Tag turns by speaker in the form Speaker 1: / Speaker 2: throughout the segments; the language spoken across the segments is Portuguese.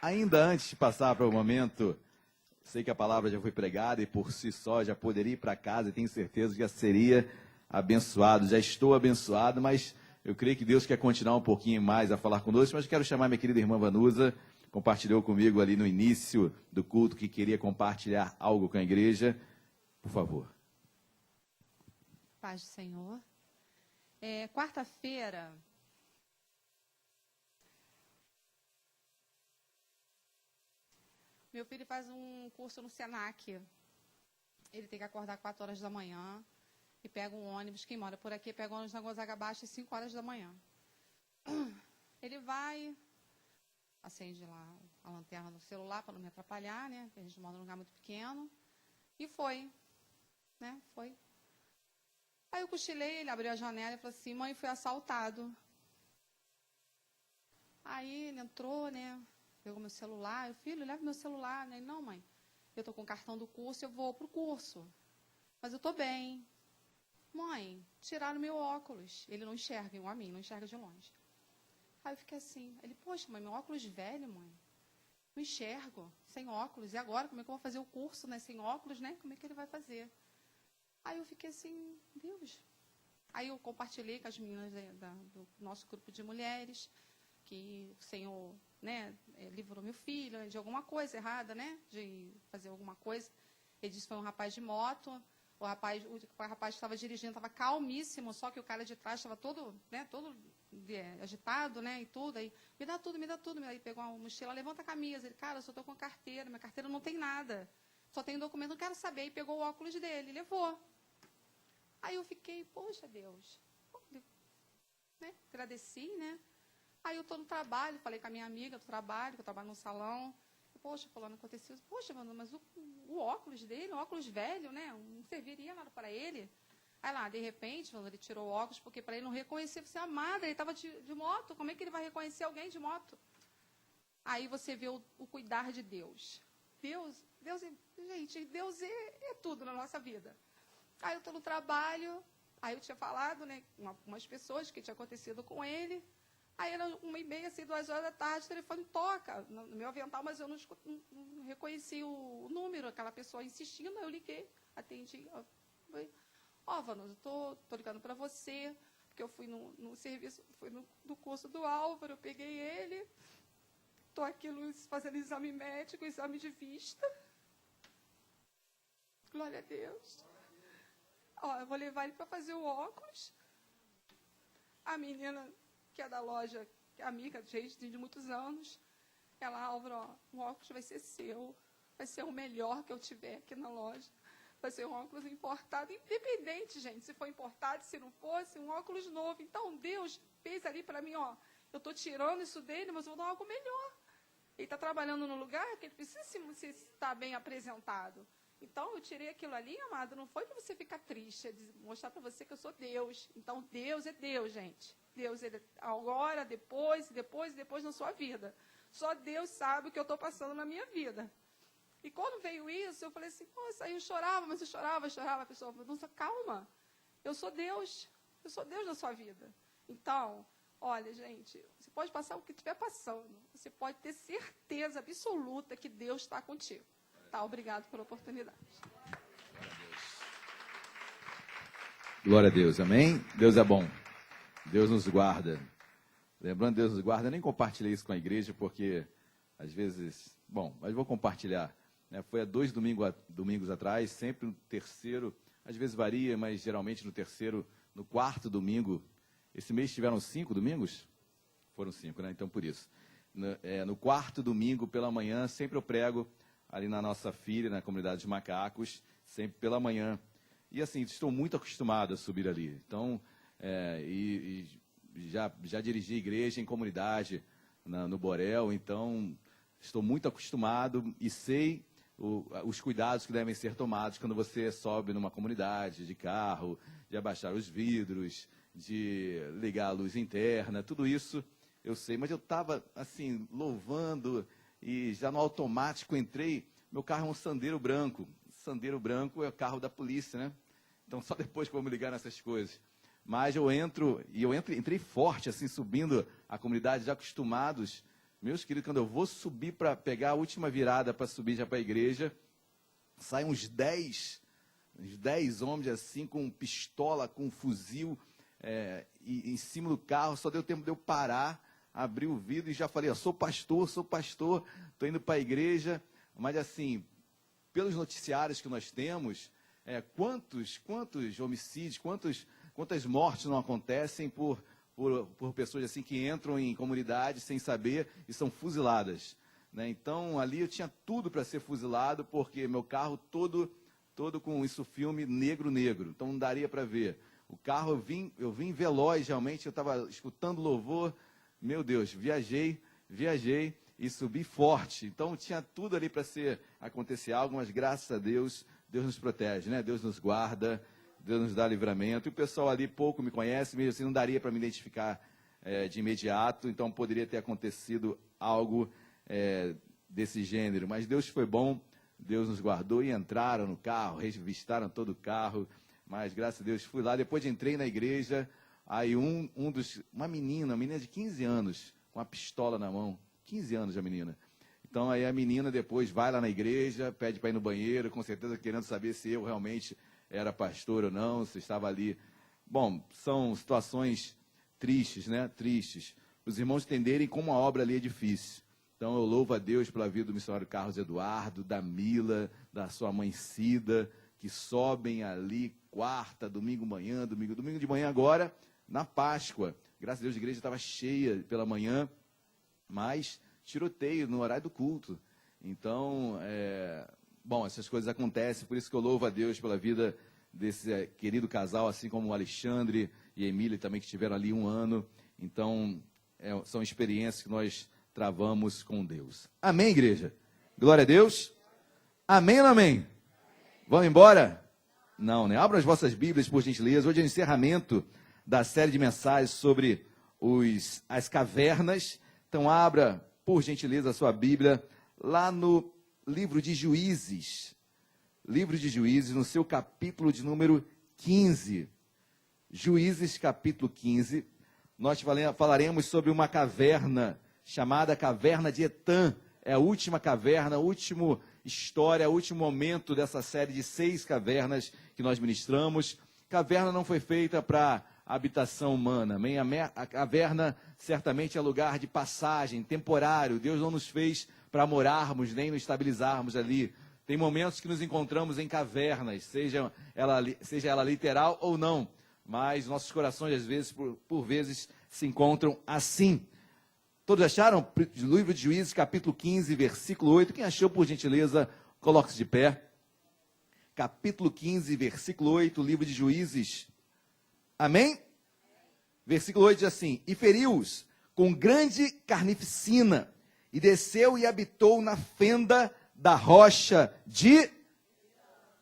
Speaker 1: Ainda antes de passar para o momento, sei que a palavra já foi pregada e por si só já poderia ir para casa e tenho certeza que já seria abençoado, já estou abençoado, mas eu creio que Deus quer continuar um pouquinho mais a falar conosco, mas quero chamar minha querida irmã Vanusa, compartilhou comigo ali no início do culto que queria compartilhar algo com a igreja. Por favor.
Speaker 2: Paz do Senhor. Quarta-feira, meu filho faz um curso no Senac. Ele tem que acordar 4 horas da manhã e pega um ônibus. Quem mora por aqui pega um ônibus na Gonzaga Baixa às 5 horas da manhã. Ele vai, acende lá a lanterna do celular para não me atrapalhar, né? Porque a gente mora num lugar muito pequeno. E foi, né? Foi. Aí eu cochilei, ele abriu a janela e falou assim: mãe, fui assaltado. Aí ele entrou, né? Pegou meu celular. Eu, filho, leva meu celular. Ele, não, mãe, eu estou com o cartão do curso, eu vou para o curso. Mas eu estou bem. Mãe, tiraram meu óculos. Ele não enxerga, igual a mim, não enxerga de longe. Aí eu fiquei assim. Ele, poxa, mãe, meu óculos velho, mãe. Não enxergo, sem óculos. E agora, como é que eu vou fazer o curso, né? Sem óculos, né? Como é que ele vai fazer? Aí eu fiquei assim, Deus. Aí eu compartilhei com as meninas do nosso grupo de mulheres que o Senhor, né, livrou meu filho de alguma coisa errada, né, de fazer alguma coisa. Ele disse que foi um rapaz de moto. O rapaz que estava dirigindo estava calmíssimo, só que o cara de trás estava todo, né, todo agitado, né, e tudo. Aí, me dá tudo, me dá tudo. Aí pegou uma mochila, levanta a camisa. Ele, cara, eu só estou com carteira, minha carteira não tem nada. Só tem documento, não quero saber. E pegou o óculos dele, levou. Aí eu fiquei, poxa, Deus, né, agradeci, né. Aí eu estou no trabalho, falei com a minha amiga do trabalho, que eu trabalho no salão. Poxa, falando, aconteceu isso. Poxa, mano, mas o óculos dele, um óculos velho, né? Não serviria nada para ele. Aí lá, de repente, ele tirou o óculos, porque para ele não reconhecer você, amada, ele estava de moto. Como é que ele vai reconhecer alguém de moto? Aí você vê o cuidar de Deus. Gente, Deus é tudo na nossa vida. Aí eu estou no trabalho, aí eu tinha falado, né, com algumas pessoas que tinha acontecido com ele. Aí era 1h30, assim, 2 horas da tarde, o telefone toca no meu avental, mas eu não reconheci o número, aquela pessoa insistindo, aí eu liguei, atendi. Vanusa, eu tô ligando para você, porque eu fui no serviço, fui no curso do Álvaro, eu peguei ele, estou aqui fazendo exame médico, exame de vista. Glória a Deus. Eu vou levar ele para fazer o óculos. A menina que é da loja, que é amiga, gente, de muitos anos, ela, Álvaro, o óculos vai ser seu, vai ser o melhor que eu tiver aqui na loja, vai ser um óculos importado, independente, gente, se for importado, se não fosse, um óculos novo. Então, Deus fez ali para mim, eu estou tirando isso dele, mas eu vou dar algo melhor. Ele está trabalhando num lugar que ele precisa se estar bem apresentado. Então, eu tirei aquilo ali, amado, não foi para você ficar triste, é mostrar para você que eu sou Deus. Então, Deus é Deus, gente. Deus, ele agora, depois na sua vida. Só Deus sabe o que eu estou passando na minha vida. E quando veio isso, eu falei assim, nossa, aí eu chorava, mas eu chorava. A pessoa falou, nossa, calma, eu sou Deus na sua vida. Então, olha, gente, você pode passar o que estiver passando, você pode ter certeza absoluta que Deus está contigo. Tá, obrigado pela oportunidade.
Speaker 1: Glória a Deus, amém? Deus é bom. Deus nos guarda. Lembrando, Deus nos guarda, eu nem compartilhei isso com a igreja, porque, às vezes, mas vou compartilhar. Né? Foi há 2 domingos atrás, sempre no terceiro, às vezes varia, mas geralmente no quarto domingo. Esse mês tiveram 5 domingos? Foram 5, né? Então, por isso. No quarto domingo, pela manhã, sempre eu prego ali na nossa filha, na comunidade de macacos, sempre pela manhã. E assim, estou muito acostumado a subir ali. Então, já dirigi igreja em comunidade no Borel, então estou muito acostumado e sei os cuidados que devem ser tomados quando você sobe numa comunidade de carro, de abaixar os vidros, de ligar a luz interna, tudo isso eu sei. Mas eu estava assim, louvando e já no automático entrei, meu carro é um Sandero branco. Sandero branco é o carro da polícia, né? Então só depois que eu vou me ligar nessas coisas. Mas entrei forte, assim, subindo a comunidade, já acostumados Meus queridos, quando eu vou subir para pegar a última virada para subir já para a igreja, saem uns 10 homens assim, com pistola, com fuzil, e em cima do carro. Só deu tempo de eu parar, abrir o vidro e já falei, ó, sou pastor, estou indo para a igreja. Mas assim, pelos noticiários que nós temos, quantos homicídios, quantas mortes não acontecem por pessoas assim que entram em comunidades sem saber e são fuziladas, né? Então, ali eu tinha tudo para ser fuzilado, porque meu carro todo com isso filme negro, então não daria para ver. O carro, eu vim veloz, realmente, eu estava escutando louvor, meu Deus, viajei e subi forte. Então, tinha tudo ali para acontecer algo, mas graças a Deus, Deus nos protege, né? Deus nos guarda, Deus nos dá livramento. E o pessoal ali pouco me conhece, mesmo assim não daria para me identificar de imediato, então poderia ter acontecido algo desse gênero. Mas Deus foi bom, Deus nos guardou e entraram no carro, revistaram todo o carro. Mas graças a Deus fui lá, depois entrei na igreja, aí uma menina de 15 anos, com uma pistola na mão, 15 anos a menina. Então aí a menina depois vai lá na igreja, pede para ir no banheiro, com certeza querendo saber se eu realmente era pastor ou não, se estava ali. Bom, são situações tristes, né? Tristes. Os irmãos entenderem como a obra ali é difícil. Então eu louvo a Deus pela vida do missionário Carlos Eduardo, da Mila, da sua mãe Cida, que sobem ali quarta, domingo de manhã agora, na Páscoa. Graças a Deus a igreja estava cheia pela manhã, mas tiroteio no horário do culto. Então, bom, essas coisas acontecem, por isso que eu louvo a Deus pela vida desse querido casal, assim como o Alexandre e a Emília também, que estiveram ali 1 ano. Então, são experiências que nós travamos com Deus. Amém, igreja? Glória a Deus. Amém ou não amém? Vamos embora? Não, né? Abram as vossas Bíblias, por gentileza. Hoje é o encerramento da série de mensagens sobre as cavernas. Então, abra, por gentileza, a sua Bíblia lá no livro de Juízes, no seu capítulo de número 15. Juízes, capítulo 15. Nós falaremos sobre uma caverna chamada Caverna de Etã. É a última caverna, a última história, o último momento dessa série de 6 cavernas que nós ministramos. Caverna não foi feita para habitação humana. A caverna certamente é lugar de passagem, temporário. Deus não nos fez para morarmos, nem nos estabilizarmos ali. Tem momentos que nos encontramos em cavernas, seja ela literal ou não, mas nossos corações, às vezes, por vezes, se encontram assim. Todos acharam? Livro de Juízes, capítulo 15, versículo 8. Quem achou, por gentileza, coloque-se de pé. Capítulo 15, versículo 8, livro de Juízes. Amém? Versículo 8 diz assim: E feriu-os com grande carnificina, e desceu e habitou na fenda da rocha de...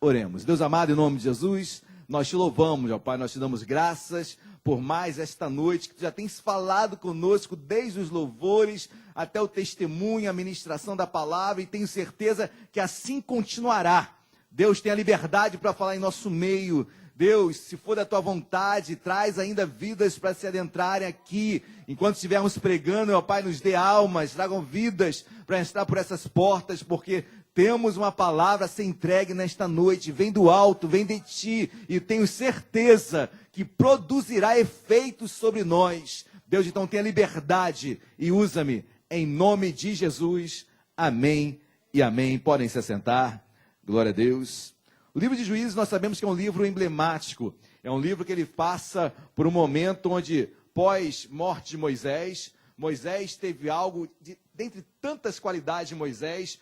Speaker 1: Oremos. Deus amado, em nome de Jesus, nós te louvamos, ó Pai, nós te damos graças por mais esta noite, que tu já tens falado conosco desde os louvores até o testemunho, a ministração da palavra, e tenho certeza que assim continuará. Deus tem a liberdade para falar em nosso meio. Deus, se for da tua vontade, traz ainda vidas para se adentrarem aqui. Enquanto estivermos pregando, meu Pai, nos dê almas, tragam vidas para entrar por essas portas, porque temos uma palavra a ser entregue nesta noite. Vem do alto, vem de ti, e tenho certeza que produzirá efeitos sobre nós. Deus, então tenha liberdade e usa-me em nome de Jesus. Amém e amém. Podem se assentar. Glória a Deus. O livro de Juízes, nós sabemos que é um livro emblemático. É um livro que ele passa por um momento onde, pós-morte de Moisés, Moisés teve algo, dentre tantas qualidades de Moisés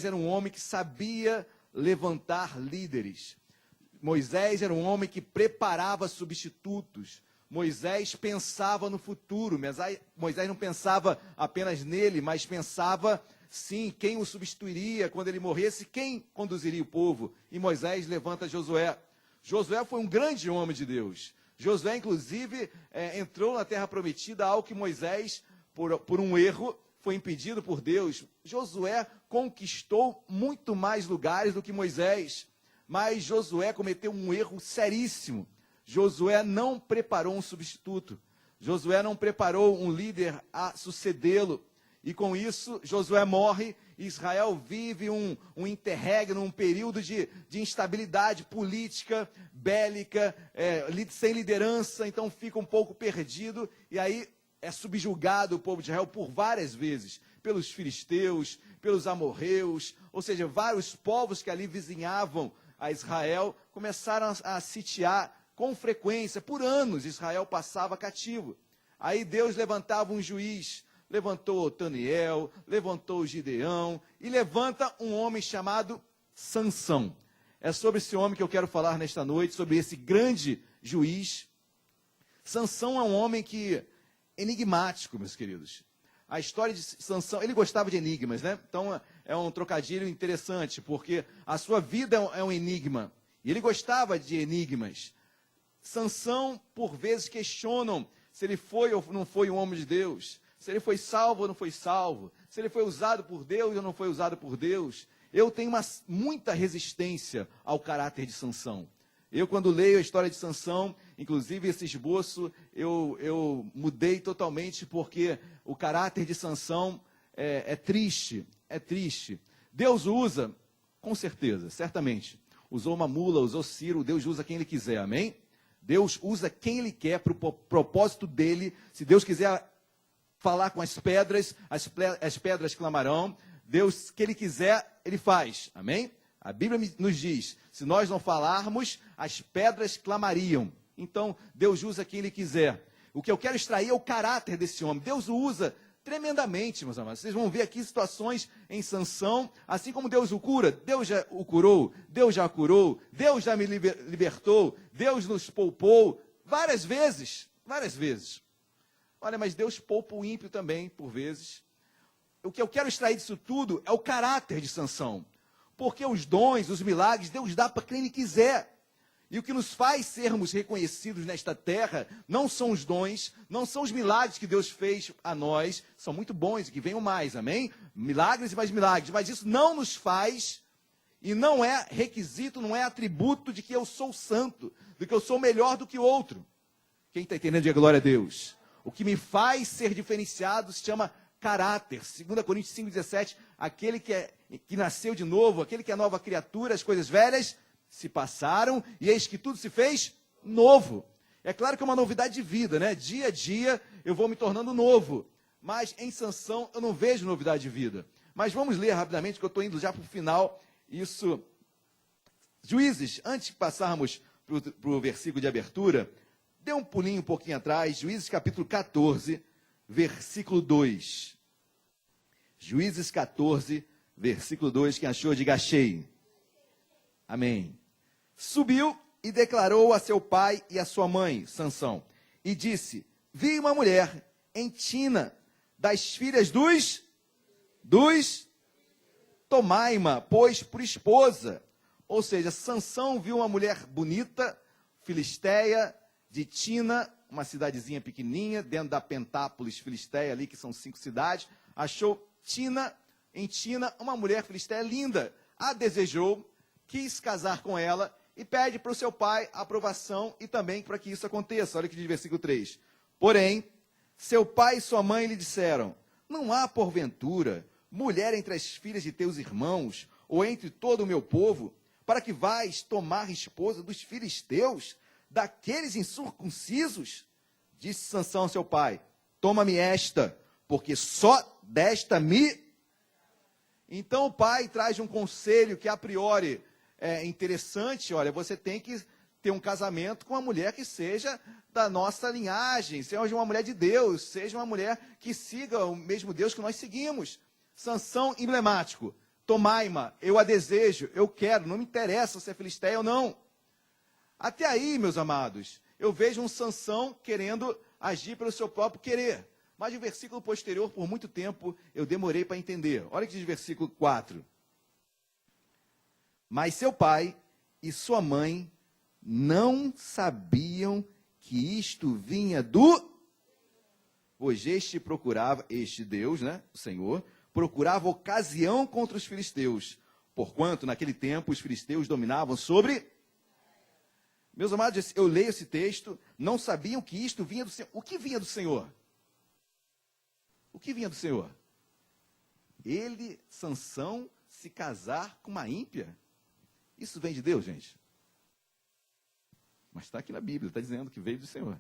Speaker 1: era um homem que sabia levantar líderes. Moisés era um homem que preparava substitutos. Moisés pensava no futuro. Moisés não pensava apenas nele, mas pensava, sim, quem o substituiria quando ele morresse, quem conduziria o povo. E Moisés levanta Josué. Josué foi um grande homem de Deus. Josué, inclusive, entrou na terra prometida, algo que Moisés, por um erro, foi impedido por Deus. Josué conquistou muito mais lugares do que Moisés. Mas Josué cometeu um erro seríssimo. Josué não preparou um substituto. Josué não preparou um líder a sucedê-lo. E com isso, Josué morre, e Israel vive um interregno, um período de instabilidade política, bélica, sem liderança, então fica um pouco perdido, e aí é subjugado o povo de Israel por várias vezes, pelos filisteus, pelos amorreus, ou seja, vários povos que ali vizinhavam a Israel, começaram a sitiar com frequência, por anos Israel passava cativo. Aí Deus levantava um juiz, levantou Otaniel, levantou Gideão, e levanta um homem chamado Sansão. É sobre esse homem que eu quero falar nesta noite, sobre esse grande juiz. Sansão é um homem enigmático, meus queridos. A história de Sansão, ele gostava de enigmas, né? Então é um trocadilho interessante, porque a sua vida é um enigma, e ele gostava de enigmas. Sansão, por vezes, questionam se ele foi ou não foi um homem de Deus, se ele foi salvo ou não foi salvo, se ele foi usado por Deus ou não foi usado por Deus. Eu tenho muita resistência ao caráter de Sansão. Eu, quando leio a história de Sansão, inclusive esse esboço, eu mudei totalmente, porque o caráter de Sansão é triste, é triste. Deus usa, com certeza, certamente, usou uma mula, usou Ciro, Deus usa quem Ele quiser, amém? Deus usa quem Ele quer para o propósito dEle. Se Deus quiser falar com as pedras clamarão. Deus, que Ele quiser, Ele faz, amém? A Bíblia nos diz, se nós não falarmos, as pedras clamariam. Então, Deus usa quem Ele quiser. O que eu quero extrair é o caráter desse homem. Deus o usa tremendamente, meus amados. Vocês vão ver aqui situações em Sansão, assim como Deus o cura, Deus já o curou, Deus já curou, Deus já me libertou, Deus nos poupou, várias vezes. Olha, mas Deus poupa o ímpio também, por vezes. O que eu quero extrair disso tudo é o caráter de Sansão. Porque os dons, os milagres, Deus dá para quem Ele quiser. E o que nos faz sermos reconhecidos nesta terra não são os dons, não são os milagres que Deus fez a nós, são muito bons e que venham mais, amém? Milagres e mais milagres, mas isso não nos faz, e não é requisito, não é atributo de que eu sou santo, de que eu sou melhor do que o outro. Quem está entendendo, diga glória a Deus. O que me faz ser diferenciado se chama caráter. 2 Coríntios 5,17, aquele que nasceu de novo, aquele que é nova criatura, as coisas velhas se passaram, e eis que tudo se fez novo. É claro que é uma novidade de vida, né? Dia a dia eu vou me tornando novo. Mas em Sansão eu não vejo novidade de vida. Mas vamos ler rapidamente, que eu estou indo já para o final. Isso. Juízes, antes de passarmos para o versículo de abertura, dê um pulinho um pouquinho atrás. Juízes capítulo 14, versículo 2. Juízes 14, versículo 2. Quem achou, diga achei. Amém. Subiu e declarou a seu pai e a sua mãe, Sansão, e disse: vi uma mulher em Tina, das filhas dos tomai-ma, pois por esposa. Ou seja, Sansão viu uma mulher bonita, filisteia, de Tina, uma cidadezinha pequenininha, dentro da Pentápolis filisteia ali, que são 5 cidades, achou em Tina, uma mulher filisteia linda, a desejou, quis casar com ela, e pede para o seu pai a aprovação e também para que isso aconteça. Olha o que diz versículo 3. Porém, seu pai e sua mãe lhe disseram: não há porventura mulher entre as filhas de teus irmãos, ou entre todo o meu povo, para que vais tomar esposa dos filisteus, daqueles incircuncisos? Disse Sansão ao seu pai: toma-me esta, porque só desta me... Então o pai traz um conselho que a priori é interessante. Olha, você tem que ter um casamento com uma mulher que seja da nossa linhagem, seja uma mulher de Deus, seja uma mulher que siga o mesmo Deus que nós seguimos. Sansão emblemático: tomai-ma, eu a desejo, eu quero, não me interessa se é filisteia ou não. Até aí, meus amados, eu vejo um Sansão querendo agir pelo seu próprio querer. Mas o versículo posterior, por muito tempo, eu demorei para entender. Olha o que diz o versículo 4. Mas seu pai e sua mãe não sabiam que isto vinha do... Pois este Deus, né, o Senhor, procurava ocasião contra os filisteus, porquanto naquele tempo os filisteus dominavam sobre... Meus amados, eu leio esse texto, não sabiam que isto vinha do Senhor. O que vinha do Senhor? O que vinha do Senhor? ele, Sansão, se casar com uma ímpia? Isso vem de Deus, gente? Mas está aqui na Bíblia, está dizendo que veio do Senhor.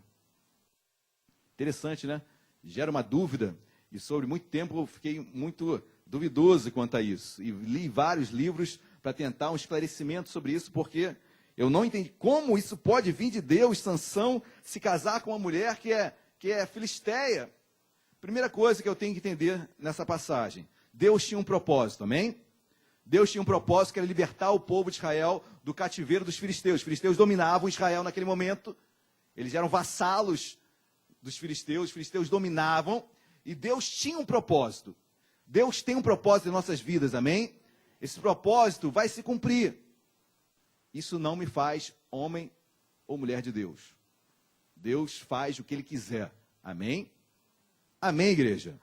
Speaker 1: Interessante, né? Gera uma dúvida, e sobre muito tempo eu fiquei muito duvidoso quanto a isso. E li vários livros para tentar um esclarecimento sobre isso, porque eu não entendi como isso pode vir de Deus, Sansão se casar com uma mulher que é filisteia. Primeira coisa que eu tenho que entender nessa passagem, Deus tinha um propósito, amém? Deus tinha um propósito que era libertar o povo de Israel do cativeiro dos filisteus. Os filisteus dominavam Israel naquele momento, eles eram vassalos dos filisteus, os filisteus dominavam, e Deus tinha um propósito. Deus tem um propósito em nossas vidas, amém? Esse propósito vai se cumprir. Isso não me faz homem ou mulher de Deus. Deus faz o que Ele quiser, amém? Amém, igreja?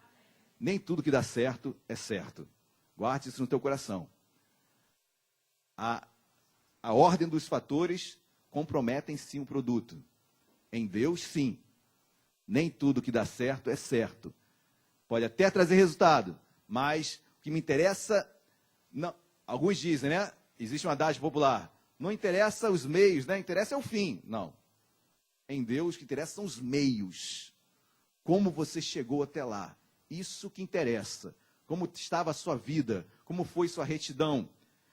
Speaker 1: Nem tudo que dá certo é certo. Guarde isso no teu coração. A ordem dos fatores comprometem sim o produto. Em Deus, sim. Nem tudo que dá certo é certo. Pode até trazer resultado, mas o que me interessa, não, alguns dizem, né? Existe uma adagem popular, não interessa os meios, né? Interessa é o fim. Não. Em Deus, o que interessa são os meios. Como você chegou até lá. Isso que interessa. Como estava a sua vida, como foi sua retidão.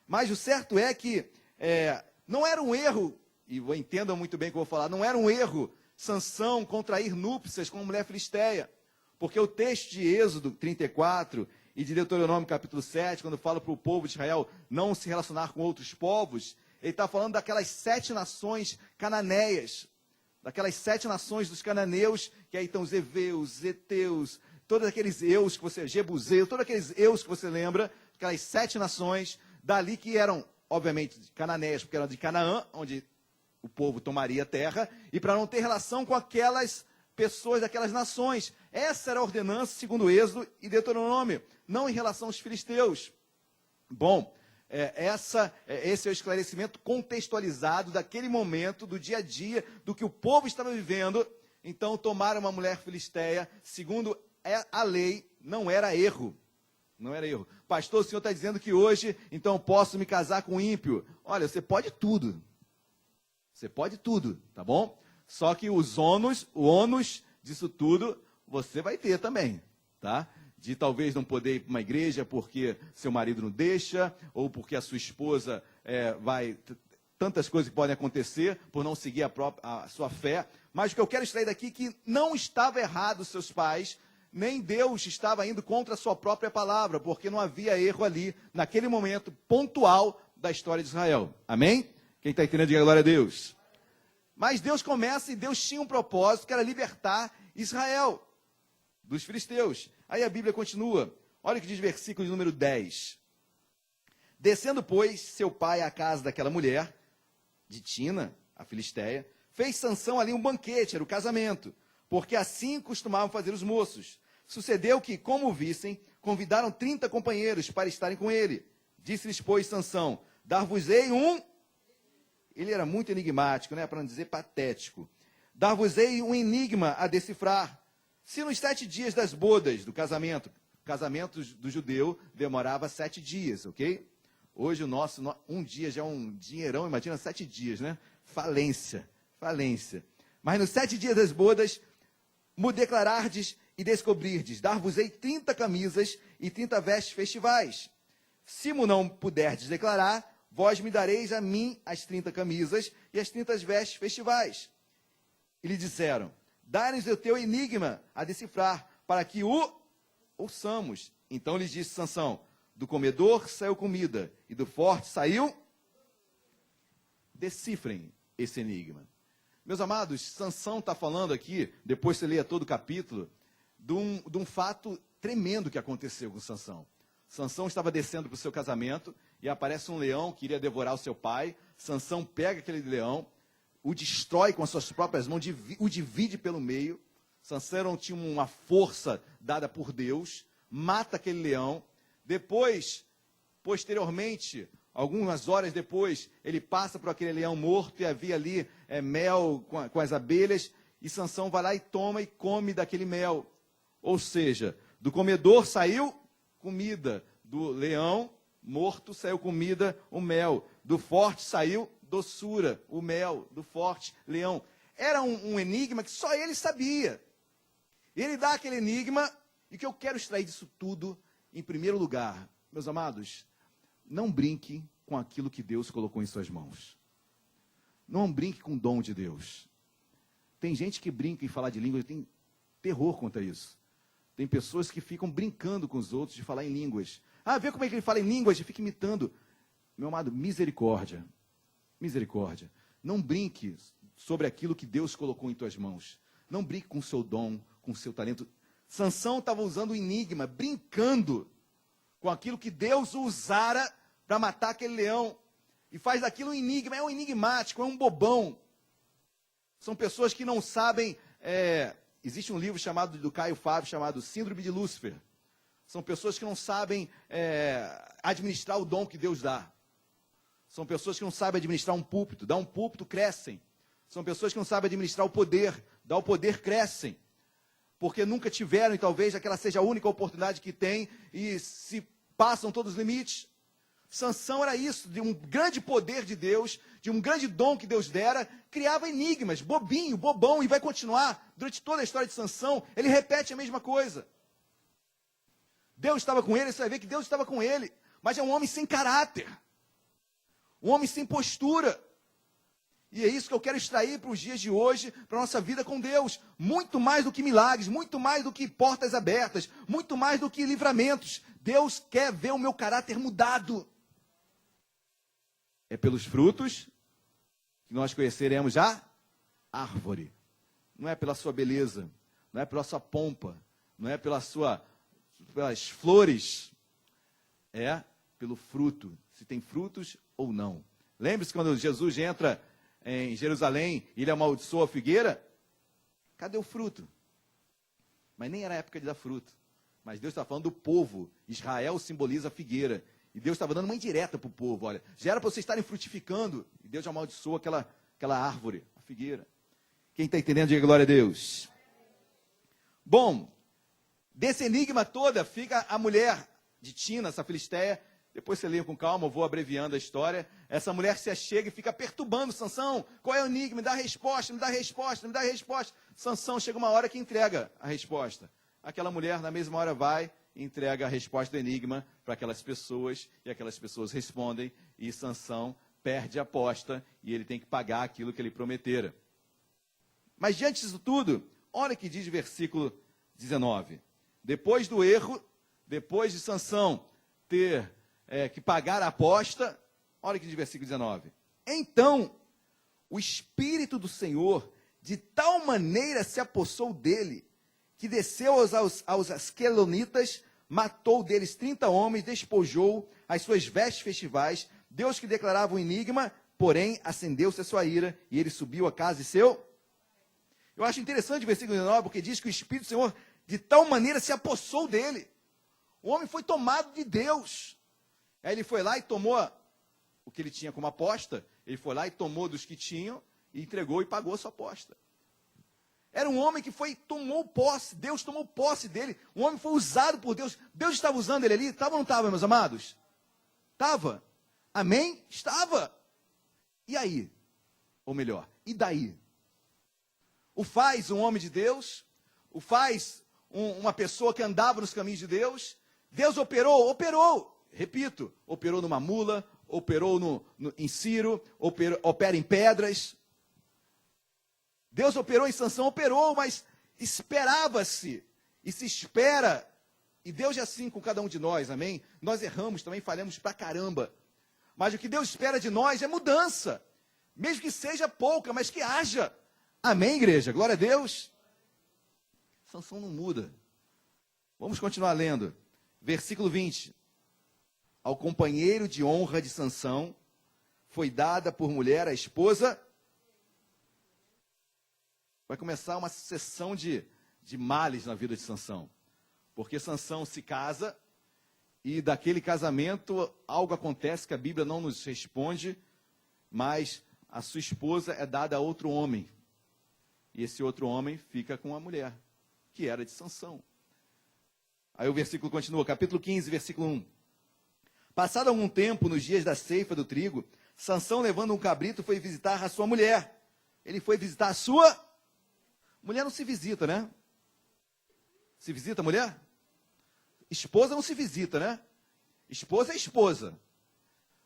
Speaker 1: Mas o certo é que não era um erro, e entendam muito bem o que eu vou falar, não era um erro Sansão contrair núpcias com uma mulher filisteia. Porque o texto de Êxodo 34 e de Deuteronômio capítulo 7, quando fala para o povo de Israel não se relacionar com outros povos, ele está falando daquelas 7 nações cananeias, daquelas 7 nações dos cananeus, que aí estão os heveus, heteus, todos aqueles eus que você, jebuseus, todos aqueles eus que você lembra, aquelas 7 nações, dali que eram, obviamente, cananeias, porque eram de Canaã, onde o povo tomaria a terra, e para não ter relação com aquelas pessoas daquelas nações. Essa era a ordenança, segundo Êxodo e Deuteronômio, não em relação aos filisteus. Bom, esse é o esclarecimento contextualizado daquele momento, do dia a dia, do que o povo estava vivendo. Então, tomar uma mulher filisteia, segundo a lei, não era erro. Não era erro. Pastor, o senhor está dizendo que hoje, então, eu posso me casar com um ímpio. Olha, você pode tudo. Você pode tudo, tá bom? Só que o ônus disso tudo, você vai ter também, tá? De talvez não poder ir para uma igreja porque seu marido não deixa, ou porque a sua esposa tantas coisas que podem acontecer por não seguir a sua fé. Mas o que eu quero extrair daqui é que não estava errado os seus pais, nem Deus estava indo contra a sua própria palavra, porque não havia erro ali, naquele momento pontual da história de Israel. Amém? Quem está entendendo, diga glória a Deus. Mas Deus começa, e Deus tinha um propósito, que era libertar Israel dos filisteus. Aí a Bíblia continua. Olha o que diz o versículo de número 10. Descendo, pois, seu pai à casa daquela mulher, de Tina, a filisteia, fez Sansão ali um banquete, era o casamento, porque assim costumavam fazer os moços. Sucedeu que, como o vissem, convidaram 30 companheiros para estarem com ele. Disse-lhes, pois, Sansão, dar-vos-ei um... Ele era muito enigmático, né, para não dizer patético. Dar-vos-ei um enigma a decifrar. Se nos 7 dias das bodas do casamento do judeu demorava 7 dias, ok? Hoje o nosso, um dia já é um dinheirão, imagina 7 dias, né? Falência. Mas nos 7 dias das bodas, me declarardes e descobrirdes, dar-vos-ei 30 camisas e 30 vestes festivais. Se mo não puderdes declarar, vós me dareis a mim as 30 camisas e as 30 vestes festivais. E lhe disseram, dá-nos o teu enigma a decifrar, para que o ouçamos. Então lhes disse Sansão, do comedor saiu comida, e do forte saiu... Decifrem esse enigma. Meus amados, Sansão está falando aqui, depois você leia todo o capítulo, de um fato tremendo que aconteceu com Sansão. Sansão estava descendo para o seu casamento, e aparece um leão que iria devorar o seu pai. Sansão pega aquele leão, o destrói com as suas próprias mãos, o divide pelo meio. Sansão tinha uma força dada por Deus, mata aquele leão. Depois, posteriormente, algumas horas depois, ele passa por aquele leão morto e havia ali mel com as abelhas. E Sansão vai lá e toma e come daquele mel. Ou seja, do comedor saiu comida. Do leão morto saiu comida, o mel. Do forte saiu doçura, o mel. Do forte, leão. Era um enigma que só ele sabia. Ele dá aquele enigma, e o que eu quero extrair disso tudo, em primeiro lugar, meus amados, não brinque com aquilo que Deus colocou em suas mãos. Não brinque com o dom de Deus. Tem gente que brinca em falar de línguas, tem terror contra isso. Tem pessoas que ficam brincando com os outros de falar em línguas. Ah, vê como é que ele fala em línguas, e fica imitando. Meu amado, misericórdia. Misericórdia. Não brinque sobre aquilo que Deus colocou em tuas mãos. Não brinque com o seu dom, com o seu talento. Sansão estava usando o enigma, brincando com aquilo que Deus usara para matar aquele leão. E faz daquilo um enigma, é um enigmático, é um bobão. São pessoas que não sabem... existe um livro do Caio Fábio, chamado Síndrome de Lúcifer. São pessoas que não sabem administrar o dom que Deus dá. São pessoas que não sabem administrar um púlpito. Dá um púlpito, crescem. São pessoas que não sabem administrar o poder. Dá o poder, crescem. Porque nunca tiveram, e talvez aquela seja a única oportunidade que tem, e se passam todos os limites. Sansão era isso, de um grande poder de Deus, de um grande dom que Deus dera, criava enigmas, bobinho, bobão, e vai continuar. Durante toda a história de Sansão, ele repete a mesma coisa. Deus estava com ele, você vai ver que Deus estava com ele, mas é um homem sem caráter, um homem sem postura. E é isso que eu quero extrair para os dias de hoje, para a nossa vida com Deus. Muito mais do que milagres, muito mais do que portas abertas, muito mais do que livramentos. Deus quer ver o meu caráter mudado. É pelos frutos que nós conheceremos a árvore. Não é pela sua beleza, não é pela sua pompa, não é pelas flores. É pelo fruto, se tem frutos ou não. Lembre-se quando Jesus entra em Jerusalém, ele amaldiçoa a figueira. Cadê o fruto? Mas nem era a época de dar fruto. Mas Deus está falando do povo. Israel simboliza a figueira. E Deus estava dando uma indireta para o povo. Olha, já era para vocês estarem frutificando. E Deus amaldiçoou aquela árvore, a figueira. Quem está entendendo, diga glória a Deus. Bom, desse enigma toda fica a mulher de Tina, essa filisteia. Depois você lê com calma, eu vou abreviando a história. Essa mulher se achega e fica perturbando Sansão. Qual é o enigma? Me dá a resposta, me dá a resposta, me dá a resposta. Sansão chega uma hora que entrega a resposta. Aquela mulher, na mesma hora, vai e entrega a resposta do enigma para aquelas pessoas. E aquelas pessoas respondem. E Sansão perde a aposta e ele tem que pagar aquilo que ele prometera. Mas diante disso tudo, olha o que diz o versículo 19. Depois do erro, depois de Sansão ter que pagar a aposta, olha o que diz o versículo 19. Então, o Espírito do Senhor de tal maneira se apossou dele, que desceu aos asquelonitas, matou deles 30 homens, despojou as suas vestes festivais. Deus que declarava o enigma, porém acendeu-se a sua ira, e ele subiu a casa de seu... Eu acho interessante o versículo 19, porque diz que o Espírito do Senhor de tal maneira se apossou dele. O homem foi tomado de Deus. Aí ele foi lá e tomou o que ele tinha como aposta, ele foi lá e tomou dos que tinham, e entregou e pagou a sua aposta. Era um homem que tomou posse, Deus tomou posse dele, um homem foi usado por Deus. Deus estava usando ele ali, estava ou não estava, meus amados? Estava. Amém? Estava. E aí? Ou melhor, e daí? O faz um homem de Deus, o faz uma pessoa que andava nos caminhos de Deus. Deus operou, repito, operou numa mula, operou em Ciro, opera em pedras. Deus operou em Sansão, operou, mas esperava-se, e se espera, e Deus é assim com cada um de nós, amém? Nós erramos também, falhamos pra caramba, mas o que Deus espera de nós é mudança, mesmo que seja pouca, mas que haja, amém, igreja? Glória a Deus. Sansão não muda. Vamos continuar lendo, versículo 20. Ao companheiro de honra de Sansão foi dada por mulher a esposa. Vai começar uma sucessão de males na vida de Sansão. Porque Sansão se casa e daquele casamento algo acontece que a Bíblia não nos responde, mas a sua esposa é dada a outro homem. E esse outro homem fica com a mulher, que era de Sansão. Aí o versículo continua, capítulo 15, versículo 1. Passado algum tempo, nos dias da ceifa do trigo, Sansão, levando um cabrito, foi visitar a sua mulher. Ele foi visitar a sua... Mulher não se visita, né? Se visita mulher? Esposa não se visita, né? Esposa é esposa.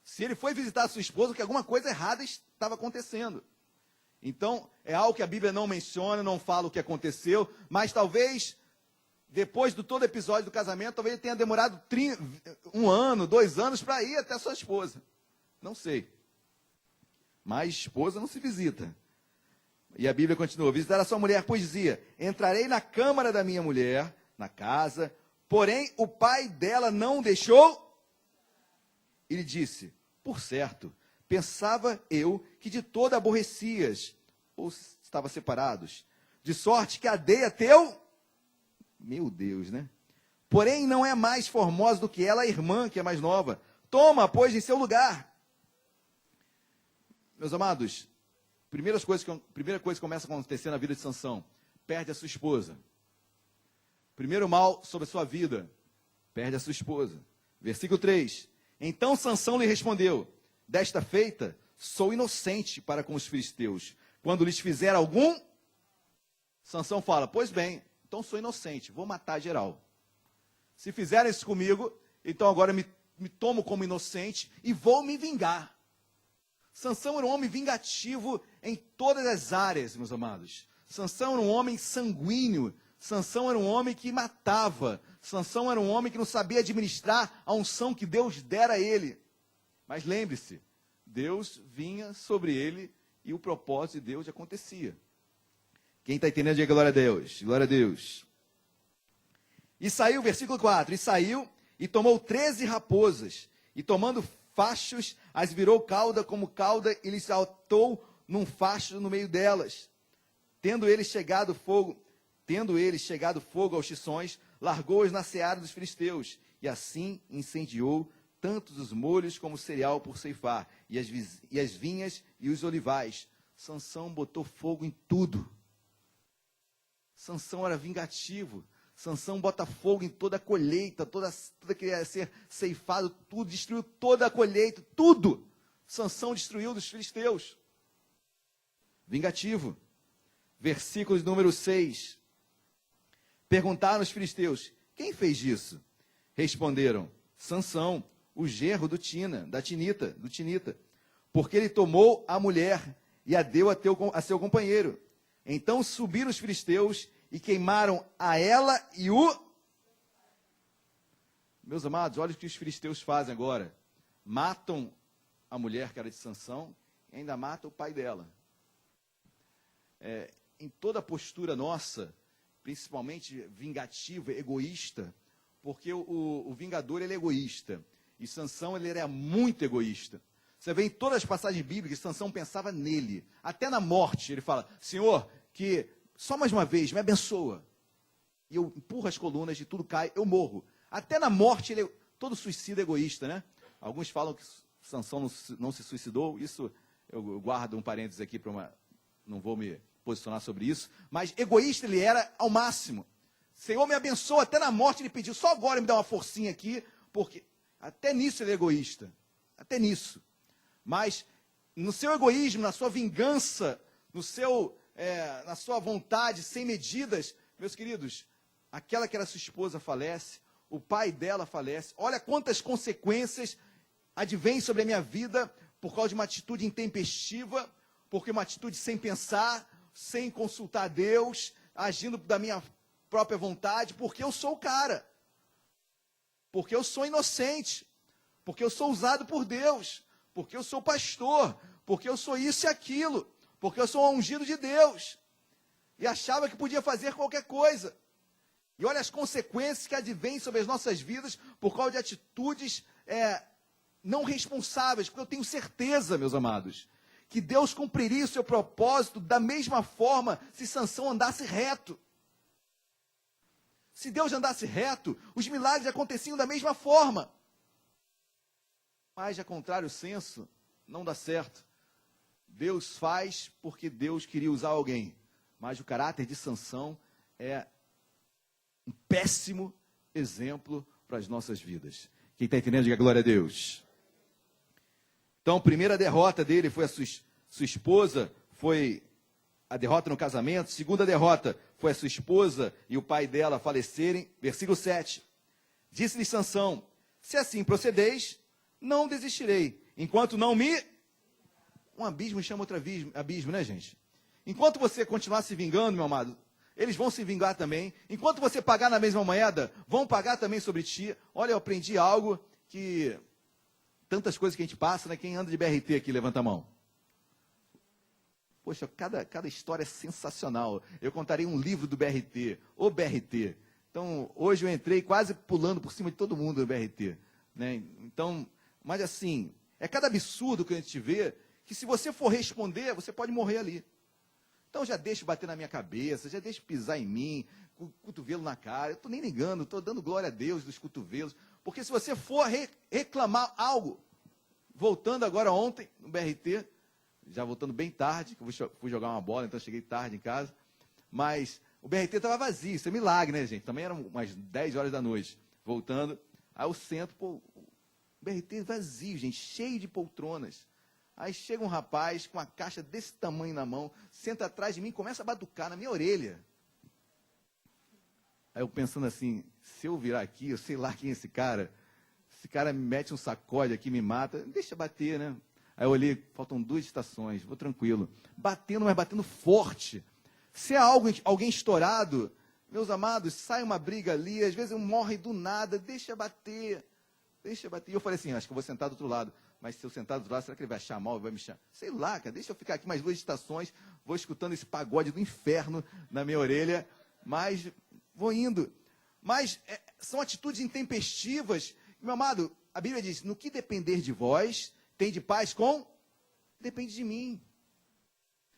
Speaker 1: Se ele foi visitar a sua esposa, que alguma coisa errada estava acontecendo. Então, é algo que a Bíblia não menciona, não fala o que aconteceu, mas talvez, depois do todo episódio do casamento, talvez ele tenha demorado 1 ano, 2 anos para ir até a sua esposa. Não sei. Mas esposa não se visita. E a Bíblia continua, visitar a sua mulher, pois dizia, entrarei na câmara da minha mulher, na casa, porém o pai dela não deixou. Ele disse, por certo, pensava eu que de todo aborrecias, ou estava separados, de sorte que a dei a teu, meu Deus, né? Porém não é mais formosa do que ela, a irmã, que é mais nova. Toma, pois, em seu lugar. Meus amados, primeira coisa que começa a acontecer na vida de Sansão, perde a sua esposa. Primeiro mal sobre a sua vida, perde a sua esposa. Versículo 3. Então Sansão lhe respondeu, desta feita, sou inocente para com os filisteus. Quando lhes fizer algum... Sansão fala, pois bem, então sou inocente, vou matar geral. Se fizerem isso comigo, então agora me tomo como inocente e vou me vingar. Sansão era um homem vingativo em todas as áreas, meus amados. Sansão era um homem sanguíneo. Sansão era um homem que matava. Sansão era um homem que não sabia administrar a unção que Deus dera a ele. Mas lembre-se, Deus vinha sobre ele e o propósito de Deus acontecia. Quem está entendendo, diga glória a Deus. Glória a Deus. E saiu, versículo 4, e saiu e tomou 13 raposas, e tomando fachos, as virou cauda como cauda, e lhes saltou num facho no meio delas. Tendo eles chegado fogo aos tições, largou-os na seara dos filisteus, e assim incendiou tanto os molhos como o cereal por ceifar, e as vinhas e os olivais. Sansão botou fogo em tudo. Sansão era vingativo. Sansão bota fogo em toda a colheita, toda que ia ser ceifado, tudo, destruiu toda a colheita, tudo. Sansão destruiu dos filisteus. Vingativo. Versículo número 6. Perguntaram os filisteus, quem fez isso? Responderam, Sansão, o genro do Tinita, porque ele tomou a mulher e a deu a seu companheiro. Então subiram os filisteus e queimaram a ela e o... Meus amados, olha o que os filisteus fazem agora. Matam a mulher que era de Sansão e ainda matam o pai dela. Em toda a postura nossa, principalmente vingativa, egoísta, porque o vingador ele é egoísta. E Sansão ele era muito egoísta. Você vê em todas as passagens bíblicas, Sansão pensava nele. Até na morte, ele fala, Senhor, que... só mais uma vez, me abençoa. E eu empurro as colunas e tudo cai, eu morro. Até na morte, todo suicida é egoísta, né? Alguns falam que Sansão não se suicidou. Isso, eu guardo um parênteses aqui, não vou me posicionar sobre isso. Mas egoísta ele era ao máximo. Senhor, me abençoa. Até na morte ele pediu, só agora me dá uma forcinha aqui, porque até nisso ele é egoísta. Até nisso. Mas no seu egoísmo, na sua vingança, na sua vontade, sem medidas, meus queridos, aquela que era sua esposa falece, o pai dela falece. Olha quantas consequências advêm sobre a minha vida por causa de uma atitude intempestiva, porque uma atitude sem pensar, sem consultar Deus, agindo da minha própria vontade, porque eu sou o cara, porque eu sou inocente, porque eu sou usado por Deus, porque eu sou pastor, porque eu sou isso e aquilo, porque eu sou um ungido de Deus, e achava que podia fazer qualquer coisa. E olha as consequências que advêm sobre as nossas vidas por causa de atitudes não responsáveis, porque eu tenho certeza, meus amados, que Deus cumpriria o seu propósito da mesma forma se Sansão andasse reto. Se Deus andasse reto, os milagres aconteciam da mesma forma. Mas, a contrário senso, não dá certo. Deus faz porque Deus queria usar alguém. Mas o caráter de Sansão é um péssimo exemplo para as nossas vidas. Quem está entendendo, diga glória a Deus. Então, a primeira derrota dele foi a sua esposa, foi a derrota no casamento. Segunda derrota foi a sua esposa e o pai dela falecerem. Versículo 7. Disse-lhe Sansão: se assim procedeis, não desistirei, enquanto não me... Um abismo chama outro abismo, né, gente? Enquanto você continuar se vingando, meu amado, eles vão se vingar também. Enquanto você pagar na mesma moeda, vão pagar também sobre ti. Olha, eu aprendi algo que... Tantas coisas que a gente passa, né? Quem anda de BRT aqui, levanta a mão. Poxa, cada história é sensacional. Eu contarei um livro do BRT, o BRT. Então, hoje eu entrei quase pulando por cima de todo mundo do BRT. Né? Então, mas assim, é cada absurdo que a gente vê, que se você for responder, você pode morrer ali. Então, já deixa bater na minha cabeça, já deixa pisar em mim, com o cotovelo na cara. Eu estou nem ligando, estou dando glória a Deus dos cotovelos. Porque se você for reclamar algo, voltando agora ontem no BRT, já voltando bem tarde, que eu fui jogar uma bola, então cheguei tarde em casa, mas o BRT estava vazio, isso é milagre, né, gente? Também eram umas 10 horas da noite, voltando, aí eu sento, pô, o BRT vazio, gente, cheio de poltronas. Aí chega um rapaz com uma caixa desse tamanho na mão, senta atrás de mim e começa a batucar na minha orelha. Aí eu pensando assim, se eu virar aqui, eu sei lá quem é esse cara me mete um sacode aqui, me mata, deixa bater, né? Aí eu olhei, faltam 2 estações, vou tranquilo. Batendo, mas batendo forte. Se é alguém estourado, meus amados, sai uma briga ali, às vezes morre do nada, deixa bater. E eu falei assim, acho que eu vou sentar do outro lado. Mas se eu sentar do outro lado, será que ele vai achar mal, vai me chamar? Sei lá, cara, deixa eu ficar aqui mais 2 estações, vou escutando esse pagode do inferno na minha orelha, mas vou indo. Mas são atitudes intempestivas. Meu amado, a Bíblia diz, no que depender de vós, tem de paz com? Depende de mim.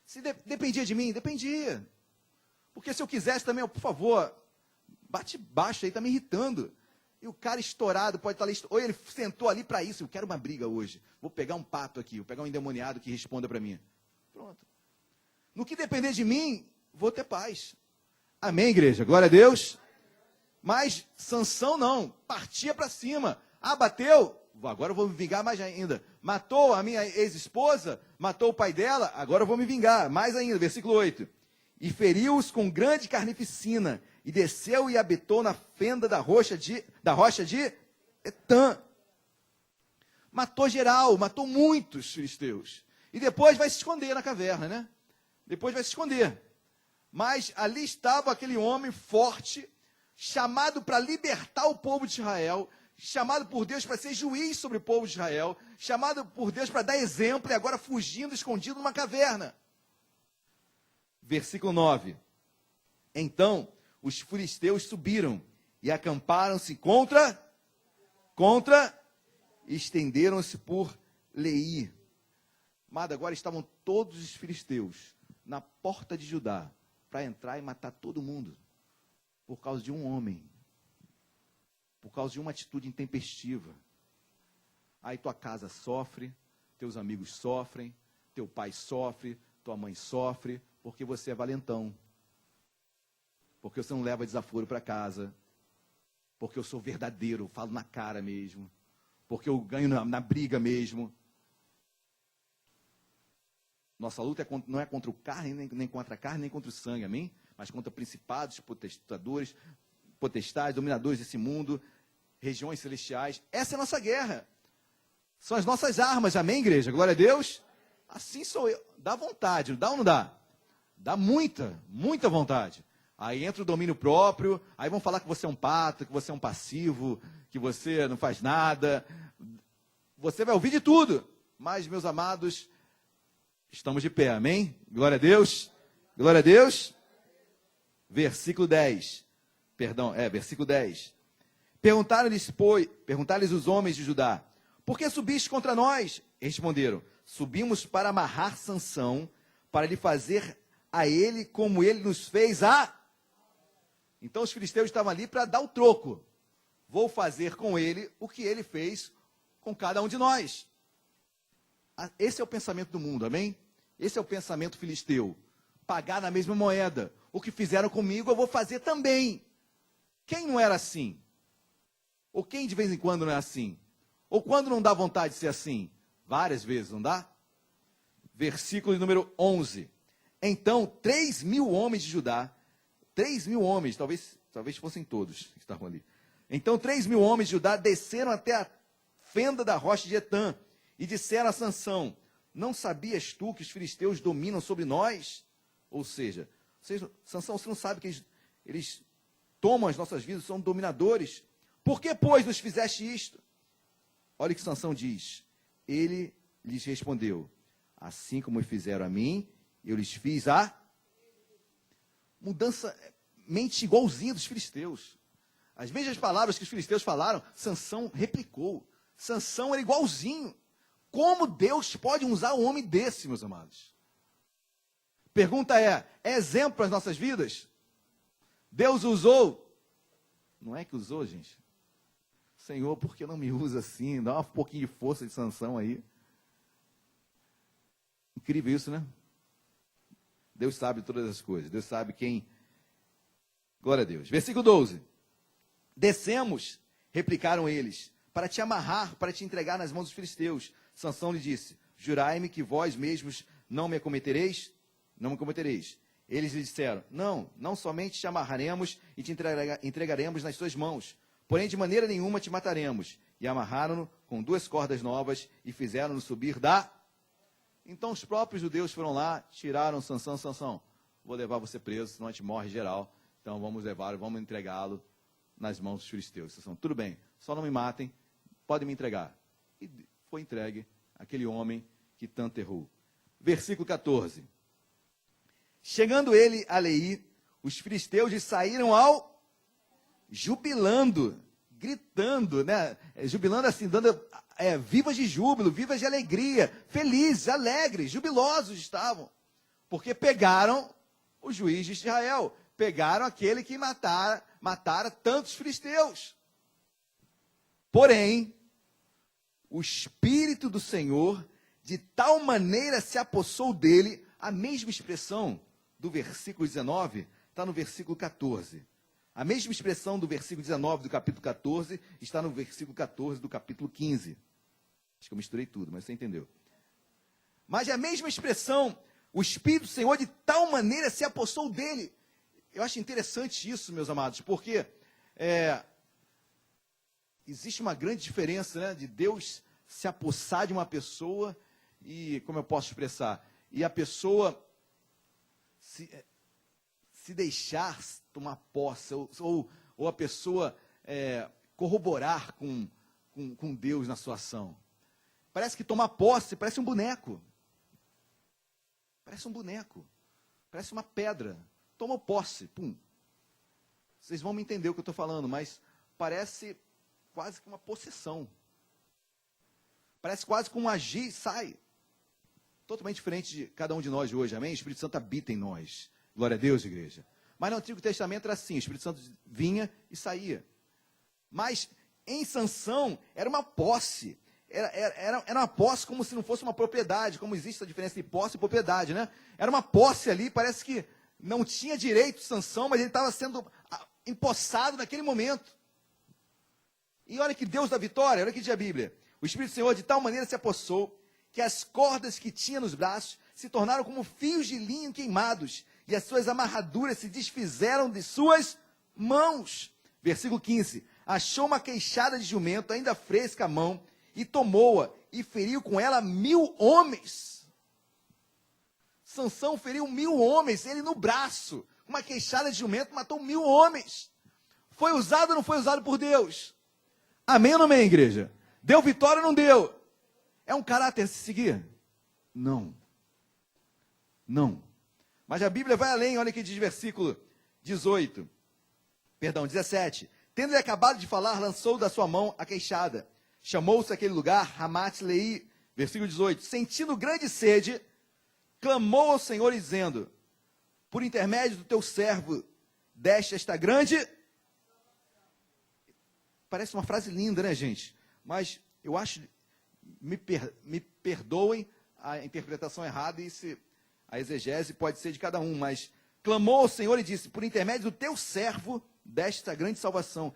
Speaker 1: Se dependia de mim, dependia. Porque se eu quisesse também, por favor, bate baixo aí, está me irritando. E o cara estourado pode estar ali, ou ele sentou ali para isso, eu quero uma briga hoje. Vou pegar um pato aqui, vou pegar um endemoniado que responda para mim. Pronto. No que depender de mim, vou ter paz. Amém, igreja? Glória a Deus. Mas Sansão não, partia para cima. Ah, bateu? Agora eu vou me vingar mais ainda. Matou a minha ex-esposa, matou o pai dela, agora eu vou me vingar. Mais ainda, versículo 8. E feriu-os com grande carnificina, e desceu e habitou na fenda da rocha de Etã. Matou geral, matou muitos filisteus. E depois vai se esconder na caverna, né? Depois vai se esconder. Mas ali estava aquele homem forte, chamado para libertar o povo de Israel, chamado por Deus para ser juiz sobre o povo de Israel, chamado por Deus para dar exemplo, e agora fugindo, escondido numa caverna. Versículo 9. Então, os filisteus subiram e acamparam-se contra, e estenderam-se por Leí. Amado, agora estavam todos os filisteus na porta de Judá, para entrar e matar todo mundo, por causa de um homem, por causa de uma atitude intempestiva. Aí tua casa sofre, teus amigos sofrem, teu pai sofre, tua mãe sofre, porque você é valentão. Porque você não leva desaforo para casa. Porque eu sou verdadeiro, falo na cara mesmo. Porque eu ganho na briga mesmo. Nossa luta não é contra o carne, nem contra a carne, nem contra o sangue, amém? Mas contra principados, potestades, dominadores desse mundo, regiões celestiais. Essa é a nossa guerra. São as nossas armas, amém, igreja? Glória a Deus. Assim sou eu. Dá vontade, dá ou não dá? Dá muita, muita vontade. Aí entra o domínio próprio, aí vão falar que você é um pato, que você é um passivo, que você não faz nada. Você vai ouvir de tudo. Mas, meus amados, estamos de pé, amém? Glória a Deus. Glória a Deus. Versículo 10. Versículo 10. Perguntaram-lhes os homens de Judá: por que subiste contra nós? Responderam: subimos para amarrar Sansão, para lhe fazer a ele como ele nos fez a... Então os filisteus estavam ali para dar o troco. Vou fazer com ele o que ele fez com cada um de nós. Esse é o pensamento do mundo, amém? Esse é o pensamento filisteu. Pagar na mesma moeda. O que fizeram comigo eu vou fazer também. Quem não era assim? Ou quem de vez em quando não é assim? Ou quando não dá vontade de ser assim? Várias vezes, não dá? Versículo número 11. Então, 3.000 homens de Judá, 3.000 homens, talvez fossem todos que estavam ali. Então, 3.000 homens de Judá desceram até a fenda da rocha de Etã e disseram a Sansão: não sabias tu que os filisteus dominam sobre nós? Ou seja, Sansão, você não sabe que eles tomam as nossas vidas, são dominadores. Por que, pois, nos fizeste isto? Olha o que Sansão diz. Ele lhes respondeu: assim como fizeram a mim, eu lhes fiz a mudança, mente igualzinha dos filisteus. As mesmas palavras que os filisteus falaram, Sansão replicou. Sansão era igualzinho. Como Deus pode usar um homem desse, meus amados? Pergunta é exemplo para as nossas vidas? Deus usou? Não é que usou, gente? Senhor, por que não me usa assim? Dá um pouquinho de força de Sansão aí. Incrível isso, né? Deus sabe todas as coisas. Deus sabe quem... Glória a Deus. Versículo 12. Descemos, replicaram eles, para te amarrar, para te entregar nas mãos dos filisteus. Sansão lhe disse: jurai-me que vós mesmos não me cometereis. Eles lhe disseram: não somente te amarraremos e te entregaremos nas suas mãos, porém de maneira nenhuma te mataremos. E amarraram-no com 2 cordas novas e fizeram-no subir da... Então os próprios judeus foram lá, tiraram Sansão, vou levar você preso, senão a gente morre geral. Então vamos entregá-lo nas mãos dos filisteus. Sansão, tudo bem, só não me matem, podem me entregar. E foi entregue aquele homem que tanto errou. Versículo 14. Chegando ele a Leí, os filisteus lhe saíram ao jubilando, gritando, né? Jubilando assim, dando vivas de júbilo, vivas de alegria, felizes, alegres, jubilosos estavam. Porque pegaram o juiz de Israel, pegaram aquele que matara tantos filisteus. Porém, o Espírito do Senhor de tal maneira se apossou dele, a mesma expressão do versículo 19 está no versículo 14. A mesma expressão do versículo 19 do capítulo 14 está no versículo 14 do capítulo 15. Acho que eu misturei tudo, mas você entendeu. Mas é a mesma expressão, o Espírito do Senhor de tal maneira se apossou dele. Eu acho interessante isso, meus amados, porque existe uma grande diferença, né, de Deus se apossar de uma pessoa e, como eu posso expressar, e a pessoa se deixar tomar posse, ou a pessoa corroborar com Deus na sua ação. Parece que tomar posse parece um boneco. Parece um boneco. Parece uma pedra. Toma posse, pum. Vocês vão me entender o que eu estou falando, mas parece quase que uma possessão. Parece quase que um agir e sai. Totalmente diferente de cada um de nós hoje, amém? O Espírito Santo habita em nós. Glória a Deus, igreja. Mas no Antigo Testamento era assim, o Espírito Santo vinha e saía. Mas em Sansão era uma posse. Era uma posse como se não fosse uma propriedade, como existe a diferença de posse e propriedade, né? Era uma posse ali, parece que não tinha direito Sansão, mas ele estava sendo empossado naquele momento. E olha que Deus da vitória, olha que diz a Bíblia. O Espírito do Senhor de tal maneira se apossou, que as cordas que tinha nos braços se tornaram como fios de linho queimados, e as suas amarraduras se desfizeram de suas mãos. Versículo 15. Achou uma queixada de jumento, ainda fresca à mão, e tomou-a, e feriu com ela 1.000 homens. Sansão feriu 1.000 homens, ele no braço, uma queixada de jumento, matou 1.000 homens. Foi usado ou não foi usado por Deus? Amém ou não amém, igreja? Deu vitória ou não deu? É um caráter a se seguir? Não. Não. Mas a Bíblia vai além, olha que diz versículo 17. Tendo ele acabado de falar, lançou da sua mão a queixada. Chamou-se aquele lugar Ramat-Leí. Versículo 18. Sentindo grande sede, clamou ao Senhor dizendo: por intermédio do teu servo, deste esta grande... Parece uma frase linda, né, gente? Mas eu acho, me perdoem a interpretação errada, e a exegese pode ser de cada um, mas clamou ao Senhor e disse: por intermédio do teu servo, desta grande salvação.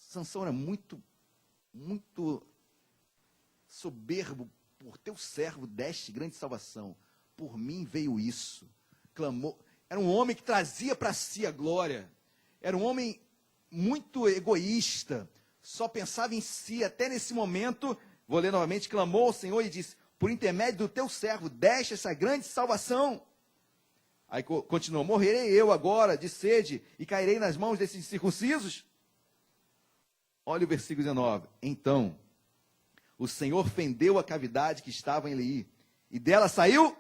Speaker 1: Sansão era muito soberbo. Por teu servo deste grande salvação. Por mim veio isso. Clamou. Era um homem que trazia para si a glória. Era um homem muito egoísta. Só pensava em si. Até nesse momento, vou ler novamente, clamou ao Senhor e disse, por intermédio do teu servo, deste essa grande salvação. Aí continuou, morrerei eu agora de sede e cairei nas mãos desses circuncisos? Olha o versículo 19. Então, o Senhor fendeu a cavidade que estava em Eli, e dela saiu,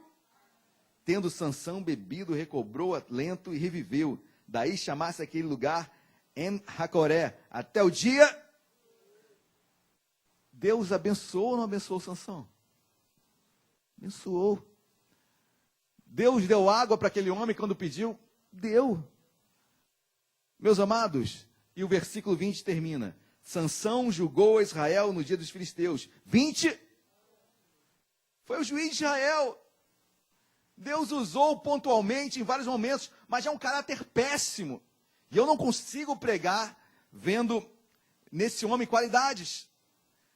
Speaker 1: tendo Sansão bebido, recobrou alento e reviveu. Daí chamasse aquele lugar En-Hacoré, até o dia. Deus abençoou ou não abençoou Sansão? Abençoou. Deus deu água para aquele homem quando pediu? Deu. Meus amados, e o versículo 20 termina. Sansão julgou Israel no dia dos filisteus. 20. Foi o juiz de Israel. Deus usou pontualmente em vários momentos, mas é um caráter péssimo. E eu não consigo pregar vendo nesse homem qualidades.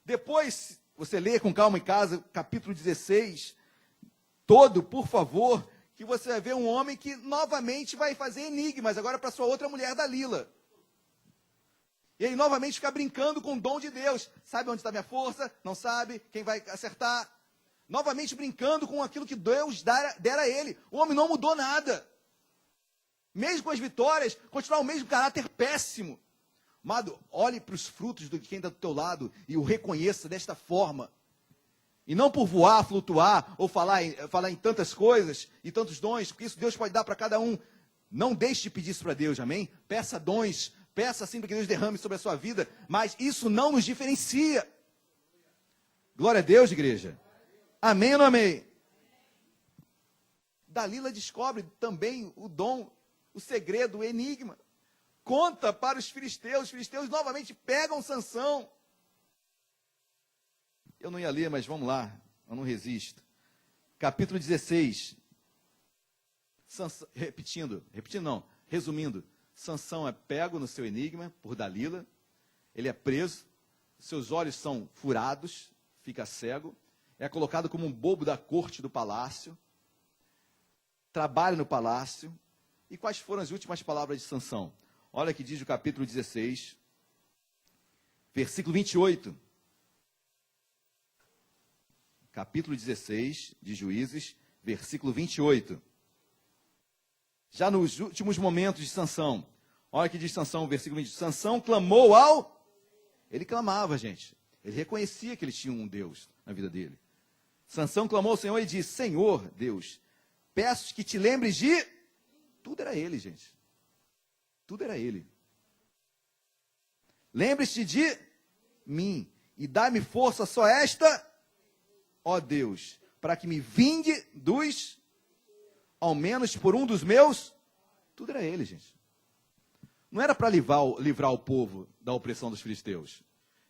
Speaker 1: Depois, você lê com calma em casa, capítulo 16, todo, por favor, que você vai ver um homem que novamente vai fazer enigmas, agora para sua outra mulher, Dalila. E ele novamente fica brincando com o dom de Deus. Sabe onde está minha força? Não sabe? Quem vai acertar? Novamente brincando com aquilo que Deus dera a ele. O homem não mudou nada. Mesmo com as vitórias, continua o mesmo caráter péssimo. Amado, olhe para os frutos de quem está do teu lado e o reconheça desta forma. E não por voar, flutuar, ou falar em tantas coisas e tantos dons, porque isso Deus pode dar para cada um. Não deixe de pedir isso para Deus, amém? Peça dons, peça assim para que Deus derrame sobre a sua vida, mas isso não nos diferencia. Glória a Deus, igreja. Amém ou não amém? Dalila descobre também o dom, o segredo, o enigma. Conta para os filisteus novamente pegam Sansão. Eu não ia ler, mas vamos lá, eu não resisto. Capítulo 16. Resumindo, Sansão é pego no seu enigma por Dalila, ele é preso, seus olhos são furados, fica cego, é colocado como um bobo da corte do palácio, trabalha no palácio. E quais foram as últimas palavras de Sansão? Olha que diz o capítulo 16, versículo 28. Capítulo 16 de Juízes, versículo 28. Já nos últimos momentos de Sansão, olha que diz Sansão, versículo 20. Sansão clamou ao... Ele clamava, gente. Ele reconhecia que ele tinha um Deus na vida dele. Sansão clamou ao Senhor e disse, Senhor, Deus, peço que te lembres de... Tudo era ele, gente. Tudo era ele. Lembre-te de mim e dá-me força só esta, ó Deus, para que me vingue dos, ao menos por um dos meus. Tudo era ele, gente. Não era para livrar o povo da opressão dos filisteus.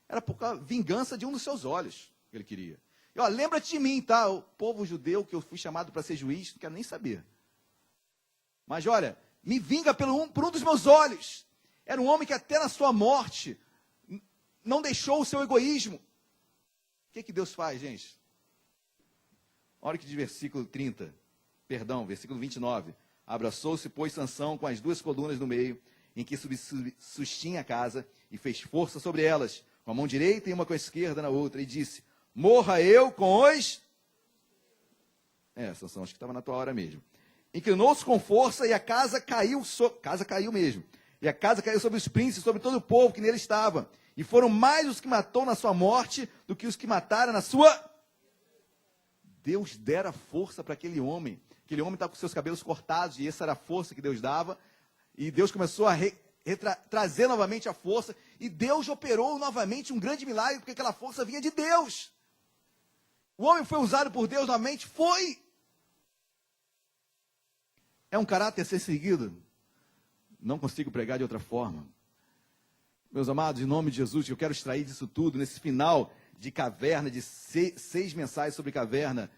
Speaker 1: Era por vingança de um dos seus olhos que ele queria. E ó, lembra-te de mim, tá? O povo judeu que eu fui chamado para ser juiz, não quero nem saber. Mas olha, me vinga por um dos meus olhos. Era um homem que até na sua morte não deixou o seu egoísmo. O que Deus faz, gente? Olha que diz versículo versículo 29. Abraçou-se, pois, Sansão com as duas colunas no meio, em que sustinha a casa, e fez força sobre elas, com a mão direita e uma com a esquerda na outra, e disse, morra eu com os... Sansão, acho que estava na tua hora mesmo. Inclinou-se com força e a casa caiu, mesmo. E a casa caiu sobre os príncipes, sobre todo o povo que nele estava. E foram mais os que matou na sua morte do que os que mataram na sua... Deus dera força para aquele homem. Aquele homem estava com seus cabelos cortados e essa era a força que Deus dava. E Deus começou a trazer novamente a força. E Deus operou novamente um grande milagre, porque aquela força vinha de Deus. O homem foi usado por Deus novamente? Foi! É um caráter a ser seguido? Não consigo pregar de outra forma. Meus amados, em nome de Jesus, eu quero extrair disso tudo, nesse final de caverna, de 6 mensagens sobre caverna,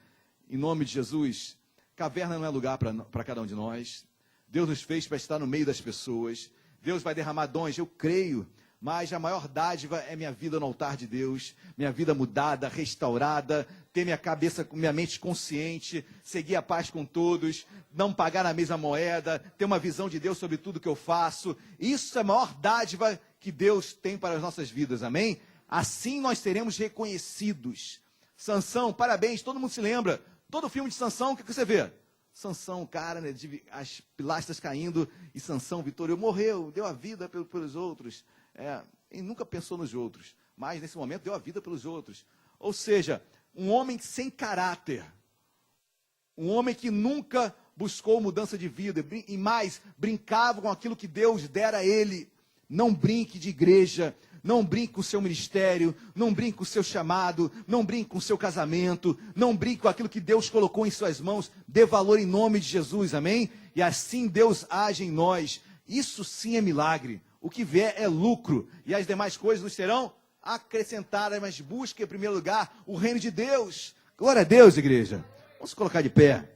Speaker 1: em nome de Jesus. Caverna não é lugar para cada um de nós. Deus nos fez para estar no meio das pessoas. Deus vai derramar dons, eu creio. mas a maior dádiva é minha vida no altar de Deus, minha vida mudada, restaurada, ter minha cabeça, minha mente consciente, seguir a paz com todos, não pagar na mesma moeda, ter uma visão de Deus sobre tudo que eu faço. Isso é a maior dádiva que Deus tem para as nossas vidas, amém? Assim nós seremos reconhecidos. Sansão, parabéns, todo mundo se lembra. Todo filme de Sansão, o que você vê? Sansão, cara, né, as pilastras caindo, e Sansão, vitorioso, morreu, deu a vida pelos outros. E nunca pensou nos outros, mas nesse momento deu a vida pelos outros. Ou seja, um homem sem caráter, um homem que nunca buscou mudança de vida, e mais, brincava com aquilo que Deus dera a ele. Não brinque de igreja, não brinque com o seu ministério, não brinque com o seu chamado, não brinque com o seu casamento, não brinque com aquilo que Deus colocou em suas mãos. Dê valor em nome de Jesus, amém? E assim Deus age em nós. Isso sim é milagre. O que vier é lucro, e as demais coisas nos serão acrescentadas, mas busque em primeiro lugar o reino de Deus. Glória a Deus, igreja. Vamos se colocar de pé.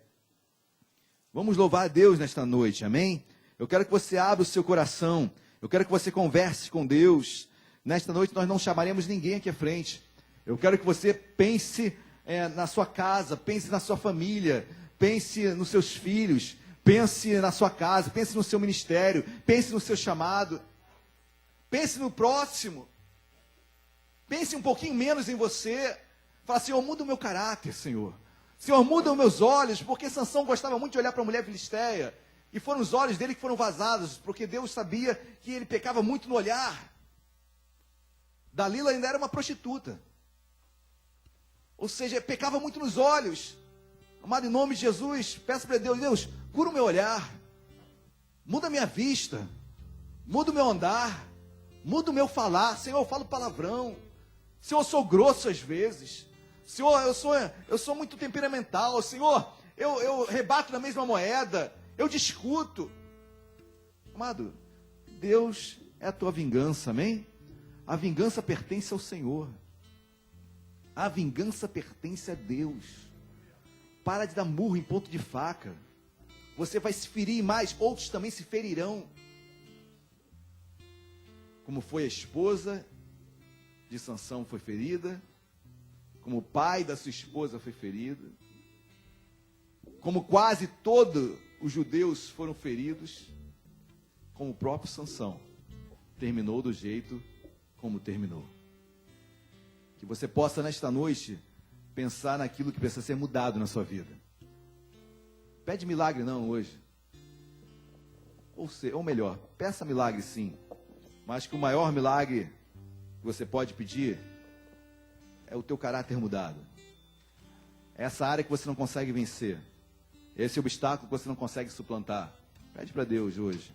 Speaker 1: Vamos louvar a Deus nesta noite, amém? Eu quero que você abra o seu coração, eu quero que você converse com Deus. Nesta noite nós não chamaremos ninguém aqui à frente. Eu quero que você pense na sua casa, pense na sua família, pense nos seus filhos, pense na sua casa, pense no seu ministério, pense no seu chamado, pense no próximo, pense um pouquinho menos em você. Fala, Senhor, muda o meu caráter, Senhor. Senhor, muda os meus olhos, porque Sansão gostava muito de olhar para a mulher filisteia, e foram os olhos dele que foram vazados, porque Deus sabia que ele pecava muito no olhar. Dalila ainda era uma prostituta, ou seja, pecava muito nos olhos. Amado, em nome de Jesus, peço para Deus, Deus, cura o meu olhar, muda a minha vista, muda o meu andar, muda o meu falar. Senhor, eu falo palavrão, Senhor, eu sou grosso às vezes, Senhor, eu sou muito temperamental, Senhor, eu rebato na mesma moeda, eu discuto. Amado, Deus é a tua vingança, amém? A vingança pertence ao Senhor, a vingança pertence a Deus. Para de dar murro em ponto de faca. Você vai se ferir mais, outros também se ferirão. Como foi a esposa de Sansão foi ferida, como o pai da sua esposa foi ferido, como quase todos os judeus foram feridos, como o próprio Sansão terminou do jeito como terminou. Que você possa nesta noite pensar naquilo que precisa ser mudado na sua vida. Pede milagre não hoje. Ou melhor, peça milagre sim. Mas que o maior milagre que você pode pedir é o teu caráter mudado. Essa área que você não consegue vencer. Esse obstáculo que você não consegue suplantar. Pede para Deus hoje.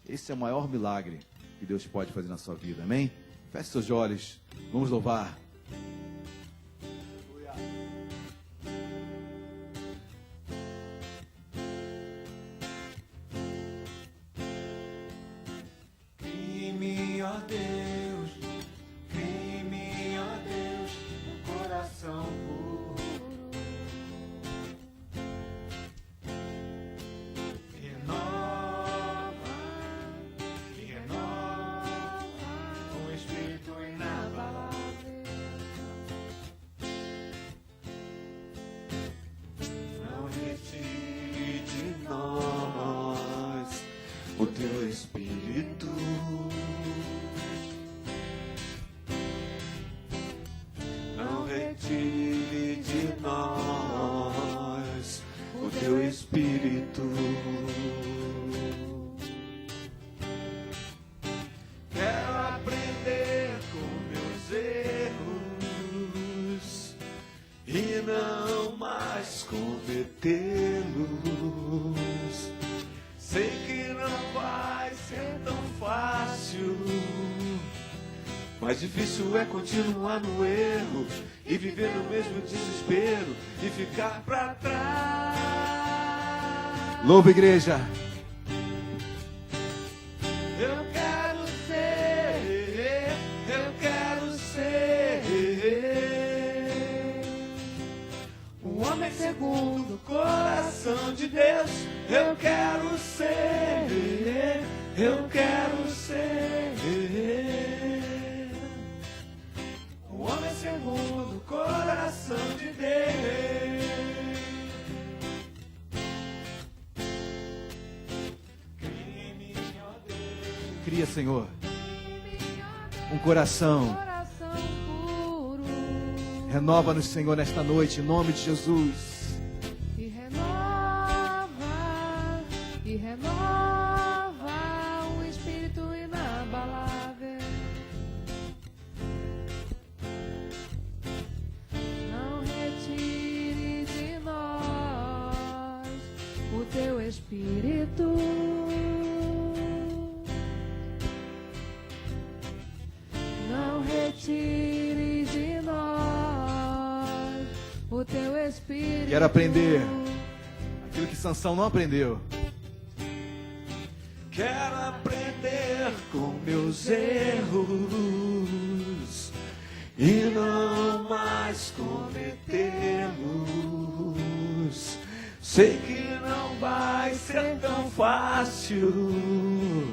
Speaker 1: Esse é o maior milagre que Deus pode fazer na sua vida. Amém? Feche seus olhos. Vamos louvar.
Speaker 3: O teu Espírito não retire de nós o teu Espírito. Quero aprender com meus erros e não mais cometê-los. Sei que não vai ser tão fácil, mas difícil é continuar no erro e viver no mesmo desespero e ficar pra trás.
Speaker 1: Louva, igreja.
Speaker 3: Eu quero ser um homem segundo o coração de Deus. Eu quero ser.
Speaker 1: cria, Senhor, um coração.
Speaker 4: Puro.
Speaker 1: Renova-nos, Senhor, nesta noite, em nome de Jesus.
Speaker 4: E renova o espírito inabalável. Não retire de nós o teu espírito. Não retire de nós o teu espírito.
Speaker 1: Quero aprender aquilo que Sansão não aprendeu.
Speaker 3: Quero aprender com meus erros e não mais cometê-los. Sei que não vai ser tão fácil,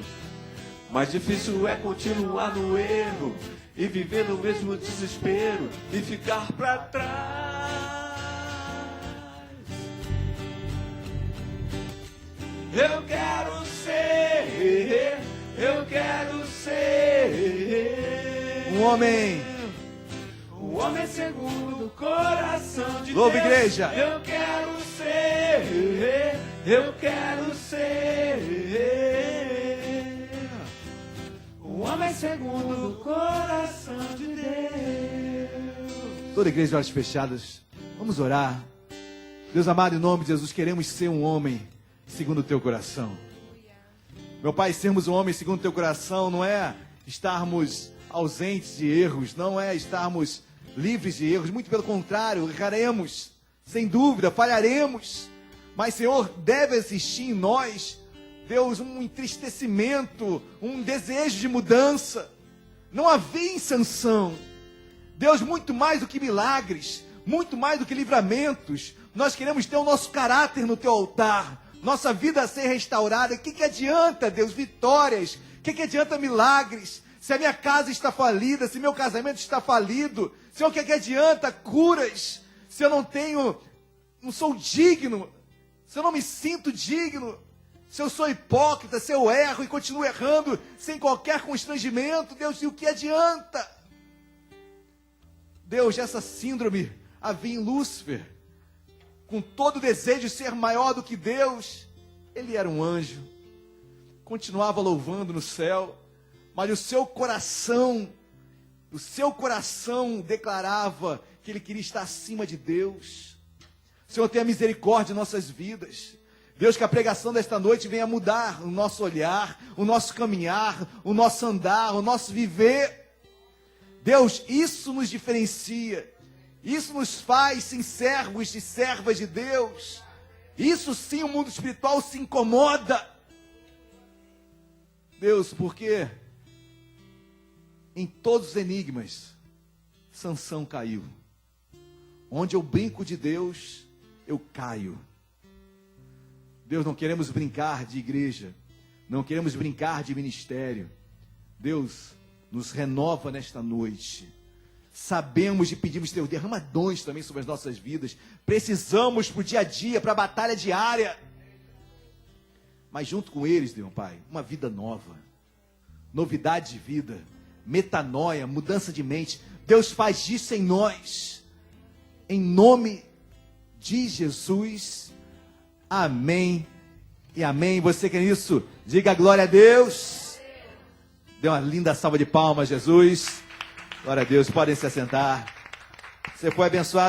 Speaker 3: mas difícil é continuar no erro e viver no mesmo desespero e ficar pra trás. Eu quero ser
Speaker 1: Um homem.
Speaker 3: um homem segundo o coração de
Speaker 1: Louva,
Speaker 3: Deus.
Speaker 1: igreja.
Speaker 3: Eu quero ser um homem segundo o coração de Deus.
Speaker 1: Toda a igreja de olhos fechados, vamos orar. Deus amado, em nome de Jesus, queremos ser um homem segundo o teu coração. Meu Pai, sermos um homem segundo o teu coração não é estarmos ausentes de erros, não é estarmos livres de erros, muito pelo contrário, erraremos, sem dúvida, falharemos, mas, Senhor, deve existir em nós, Deus, um entristecimento, um desejo de mudança. Não havia em Sansão, Deus, muito mais do que milagres, muito mais do que livramentos, nós queremos ter o nosso caráter no teu altar, nossa vida a ser restaurada. O que adianta, Deus, vitórias? O que adianta milagres? Se a minha casa está falida, se meu casamento está falido, Senhor, o que adianta curas? Se eu não sou digno, se eu não me sinto digno, se eu sou hipócrita, se eu erro e continuo errando sem qualquer constrangimento, Deus, e o que adianta? Deus, essa síndrome havia em Lúcifer, com todo o desejo de ser maior do que Deus. Ele era um anjo, continuava louvando no céu, mas o seu coração declarava que ele queria estar acima de Deus. Senhor, tenha misericórdia em nossas vidas. Deus, que a pregação desta noite venha mudar o nosso olhar, o nosso caminhar, o nosso andar, o nosso viver. Deus, isso nos diferencia. Isso nos faz sim servos e servas de Deus. Isso sim o mundo espiritual se incomoda. Deus, porque em todos os enigmas, Sansão caiu. Onde eu brinco de Deus, eu caio. Deus, não queremos brincar de igreja, não queremos brincar de ministério. Deus, nos renova nesta noite. Sabemos e pedimos teu derrama dons também sobre as nossas vidas. Precisamos para o dia a dia, para a batalha diária. Mas junto com eles, Deus Pai, uma vida nova. Novidade de vida. Metanoia, mudança de mente. Deus faz isso em nós. Em nome de Jesus. Amém e amém. Você quer isso? Diga glória a Deus. Dê uma linda salva de palmas, Jesus. Glória a Deus, podem se assentar. Você foi abençoado.